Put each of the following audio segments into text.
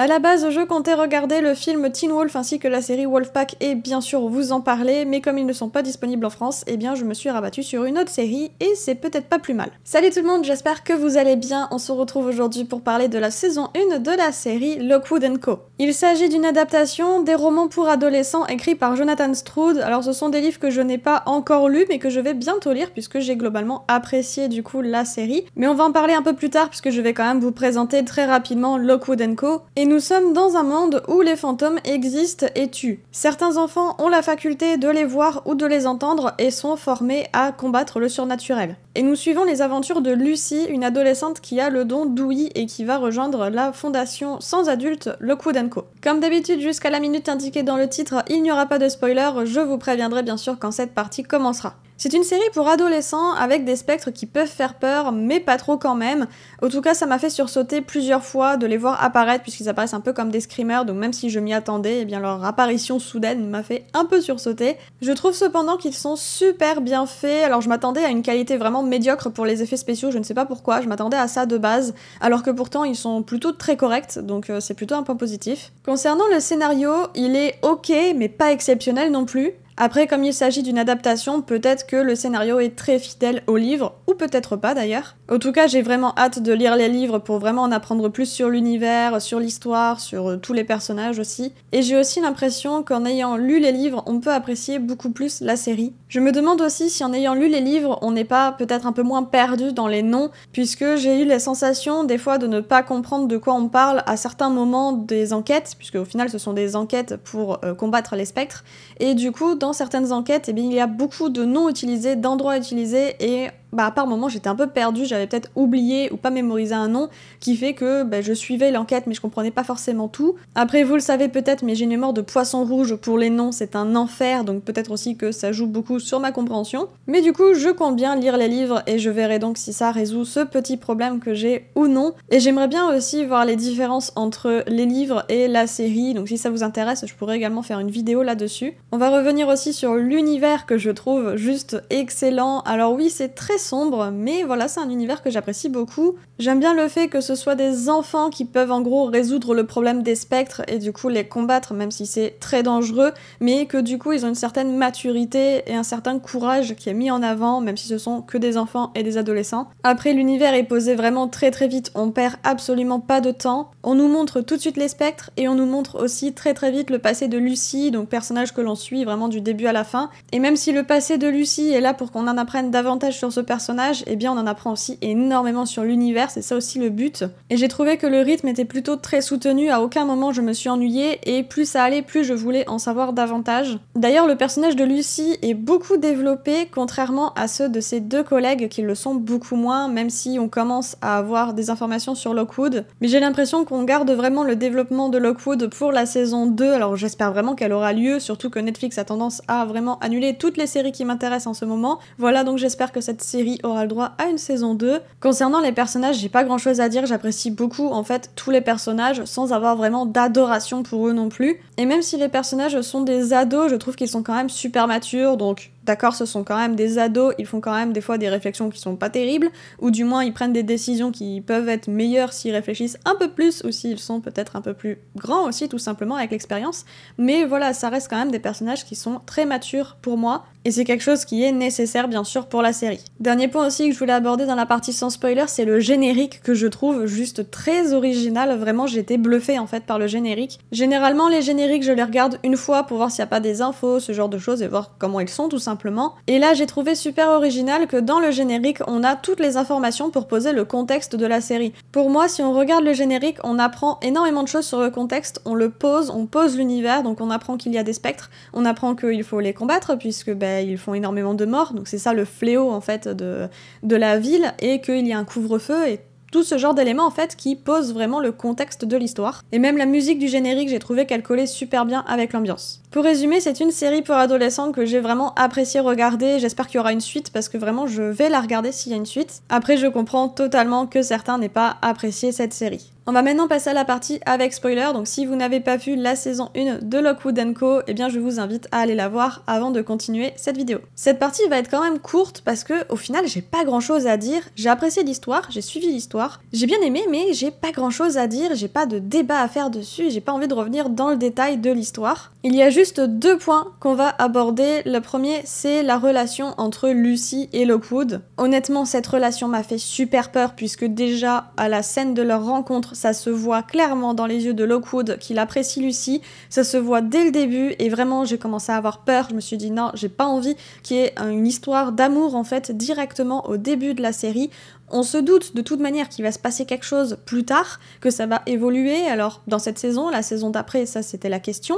À la base, je comptais regarder le film Teen Wolf ainsi que la série Wolfpack et bien sûr vous en parler, mais comme ils ne sont pas disponibles en France, eh bien je me suis rabattue sur une autre série et c'est peut-être pas plus mal. Salut tout le monde, j'espère que vous allez bien. On se retrouve aujourd'hui pour parler de la saison 1 de la série Lockwood & Co. Il s'agit d'une adaptation des romans pour adolescents écrits par Jonathan Stroud. Alors ce sont des livres que je n'ai pas encore lus mais que je vais bientôt lire puisque j'ai globalement apprécié du coup la série. Mais on va en parler un peu plus tard puisque je vais quand même vous présenter très rapidement Lockwood & Co. Et nous sommes dans un monde où les fantômes existent et tuent. Certains enfants ont la faculté de les voir ou de les entendre et sont formés à combattre le surnaturel. Et nous suivons les aventures de Lucy, une adolescente qui a le don d'ouïe et qui va rejoindre la fondation sans adultes Lockwood & Co. Comme d'habitude, jusqu'à la minute indiquée dans le titre, il n'y aura pas de spoiler, je vous préviendrai bien sûr quand cette partie commencera. C'est une série pour adolescents avec des spectres qui peuvent faire peur, mais pas trop quand même. En tout cas, ça m'a fait sursauter plusieurs fois de les voir apparaître, puisqu'ils apparaissent un peu comme des screamers, donc même si je m'y attendais, eh bien leur apparition soudaine m'a fait un peu sursauter. Je trouve cependant qu'ils sont super bien faits, alors je m'attendais à une qualité vraiment médiocre pour les effets spéciaux, je ne sais pas pourquoi, je m'attendais à ça de base, alors que pourtant ils sont plutôt très corrects, donc c'est plutôt un point positif. Concernant le scénario, il est ok, mais pas exceptionnel non plus. Après, comme il s'agit d'une adaptation, peut-être que le scénario est très fidèle au livre, ou peut-être pas d'ailleurs. En tout cas, j'ai vraiment hâte de lire les livres pour vraiment en apprendre plus sur l'univers, sur l'histoire, sur tous les personnages aussi. Et j'ai aussi l'impression qu'en ayant lu les livres, on peut apprécier beaucoup plus la série. Je me demande aussi si en ayant lu les livres, on n'est pas peut-être un peu moins perdu dans les noms, puisque j'ai eu la sensation des fois de ne pas comprendre de quoi on parle à certains moments des enquêtes, puisque au final ce sont des enquêtes pour combattre les spectres, et du coup dans certaines enquêtes, eh bien, il y a beaucoup de noms utilisés, d'endroits utilisés, et par moments j'étais un peu perdue, j'avais peut-être oublié ou pas mémorisé un nom, qui fait que je suivais l'enquête mais je comprenais pas forcément tout. Après vous le savez peut-être, mais j'ai une mémoire de poisson rouge pour les noms, c'est un enfer, donc peut-être aussi que ça joue beaucoup sur ma compréhension. Mais du coup je compte bien lire les livres et je verrai donc si ça résout ce petit problème que j'ai ou non. Et j'aimerais bien aussi voir les différences entre les livres et la série, donc si ça vous intéresse je pourrais également faire une vidéo là-dessus. On va revenir aussi sur l'univers que je trouve juste excellent. Alors oui, c'est très sombre, mais voilà, c'est un univers que j'apprécie beaucoup. J'aime bien le fait que ce soit des enfants qui peuvent en gros résoudre le problème des spectres et du coup les combattre, même si c'est très dangereux, mais que du coup ils ont une certaine maturité et un certain courage qui est mis en avant, même si ce sont que des enfants et des adolescents. Après, l'univers est posé vraiment très très vite, on perd absolument pas de temps. On nous montre tout de suite les spectres et on nous montre aussi très très vite le passé de Lucy, donc personnage que l'on suit vraiment du début à la fin. Et même si le passé de Lucy est là pour qu'on en apprenne davantage sur ce personnage, eh bien on en apprend aussi énormément sur l'univers, c'est ça aussi le but. Et j'ai trouvé que le rythme était plutôt très soutenu, à aucun moment je me suis ennuyée, et plus ça allait, plus je voulais en savoir davantage. D'ailleurs, le personnage de Lucy est beaucoup développé, contrairement à ceux de ses deux collègues qui le sont beaucoup moins, même si on commence à avoir des informations sur Lockwood. Mais j'ai l'impression qu'on garde vraiment le développement de Lockwood pour la saison 2, alors j'espère vraiment qu'elle aura lieu, surtout que Netflix a tendance à vraiment annuler toutes les séries qui m'intéressent en ce moment. Voilà, donc j'espère que cette série aura le droit à une saison 2. Concernant les personnages, j'ai pas grand chose à dire, j'apprécie beaucoup en fait tous les personnages sans avoir vraiment d'adoration pour eux non plus. Et même si les personnages sont des ados, je trouve qu'ils sont quand même super matures, donc d'accord, ce sont quand même des ados, ils font quand même des fois des réflexions qui sont pas terribles, ou du moins ils prennent des décisions qui peuvent être meilleures s'ils réfléchissent un peu plus, ou s'ils sont peut-être un peu plus grands aussi, tout simplement, avec l'expérience. Mais voilà, ça reste quand même des personnages qui sont très matures pour moi, et c'est quelque chose qui est nécessaire bien sûr pour la série. Dernier point aussi que je voulais aborder dans la partie sans spoiler, c'est le générique que je trouve juste très original, vraiment j'ai été bluffée en fait par le générique. Généralement les génériques je les regarde une fois pour voir s'il n'y a pas des infos, ce genre de choses, et voir comment ils sont tout simplement. Et là j'ai trouvé super original que dans le générique on a toutes les informations pour poser le contexte de la série. Pour moi, si on regarde le générique, on apprend énormément de choses sur le contexte, on pose l'univers, donc on apprend qu'il y a des spectres, on apprend qu'il faut les combattre puisque ils font énormément de morts, donc c'est ça le fléau en fait de la ville, et qu'il y a un couvre-feu et tout ce genre d'éléments en fait qui posent vraiment le contexte de l'histoire. Et même la musique du générique, j'ai trouvé qu'elle collait super bien avec l'ambiance. Pour résumer, c'est une série pour adolescents que j'ai vraiment apprécié regarder, j'espère qu'il y aura une suite parce que vraiment je vais la regarder s'il y a une suite. Après je comprends totalement que certains n'aient pas apprécié cette série. On va maintenant passer à la partie avec spoiler, donc si vous n'avez pas vu la saison 1 de Lockwood & Co, eh bien je vous invite à aller la voir avant de continuer cette vidéo. Cette partie va être quand même courte parce que au final j'ai pas grand chose à dire, j'ai apprécié l'histoire, j'ai suivi l'histoire, j'ai bien aimé mais j'ai pas grand chose à dire, j'ai pas de débat à faire dessus, j'ai pas envie de revenir dans le détail de l'histoire. Il y a juste deux points qu'on va aborder. Le premier, c'est la relation entre Lucy et Lockwood. Honnêtement, cette relation m'a fait super peur puisque déjà à la scène de leur rencontre, ça se voit clairement dans les yeux de Lockwood qu'il apprécie Lucy, ça se voit dès le début et vraiment j'ai commencé à avoir peur, je me suis dit non, j'ai pas envie qu'il y ait une histoire d'amour en fait directement au début de la série. On se doute de toute manière qu'il va se passer quelque chose plus tard, que ça va évoluer, alors dans cette saison, la saison d'après, ça c'était la question,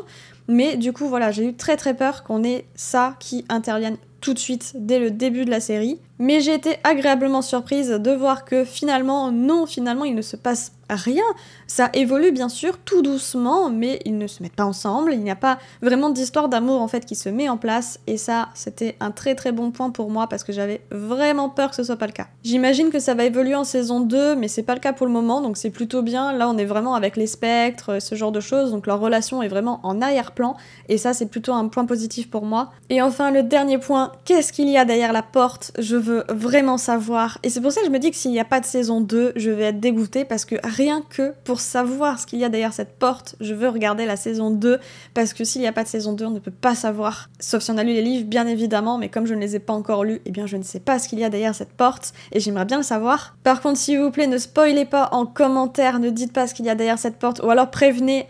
mais du coup voilà, j'ai eu très peur qu'on ait ça qui intervienne tout de suite dès le début de la série, mais j'ai été agréablement surprise de voir que finalement, non, finalement il ne se passe rien, ça évolue bien sûr tout doucement, mais ils ne se mettent pas ensemble, il n'y a pas vraiment d'histoire d'amour en fait qui se met en place, et ça c'était un très bon point pour moi parce que j'avais vraiment peur que ce soit pas le cas. J'imagine que ça va évoluer en saison 2, mais c'est pas le cas pour le moment, donc c'est plutôt bien, là on est vraiment avec les spectres, ce genre de choses, donc leur relation est vraiment en arrière-plan, et ça c'est plutôt un point positif pour moi. Et enfin le dernier point, qu'est-ce qu'il y a derrière la porte? Je veux vraiment savoir, et c'est pour ça que je me dis que s'il n'y a pas de saison 2, je vais être dégoûtée parce que rien que pour savoir ce qu'il y a derrière cette porte, je veux regarder la saison 2, parce que s'il n'y a pas de saison 2, on ne peut pas savoir. Sauf si on a lu les livres, bien évidemment, mais comme je ne les ai pas encore lus, eh bien je ne sais pas ce qu'il y a derrière cette porte, et j'aimerais bien le savoir. Par contre, s'il vous plaît, ne spoilez pas en commentaire, ne dites pas ce qu'il y a derrière cette porte, ou alors prévenez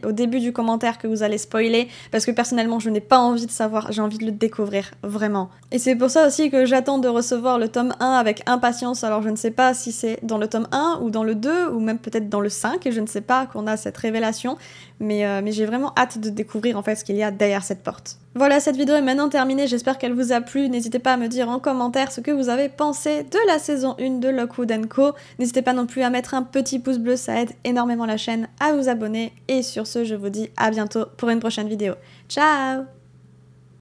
au début du commentaire que vous allez spoiler, parce que personnellement, je n'ai pas envie de savoir, j'ai envie de le découvrir, vraiment. Et c'est pour ça aussi que j'attends de recevoir le tome 1 avec impatience, alors je ne sais pas si c'est dans le tome 1 ou dans le 2, ou même peut-être dans le 5, et je ne sais pas qu'on a cette révélation, mais j'ai vraiment hâte de découvrir en fait ce qu'il y a derrière cette porte. Voilà, cette vidéo est maintenant terminée, j'espère qu'elle vous a plu, n'hésitez pas à me dire en commentaire ce que vous avez pensé de la saison 1 de Lockwood & Co. N'hésitez pas non plus à mettre un petit pouce bleu, ça aide énormément la chaîne, à vous abonner, et sur ce, je vous dis à bientôt pour une prochaine vidéo. Ciao!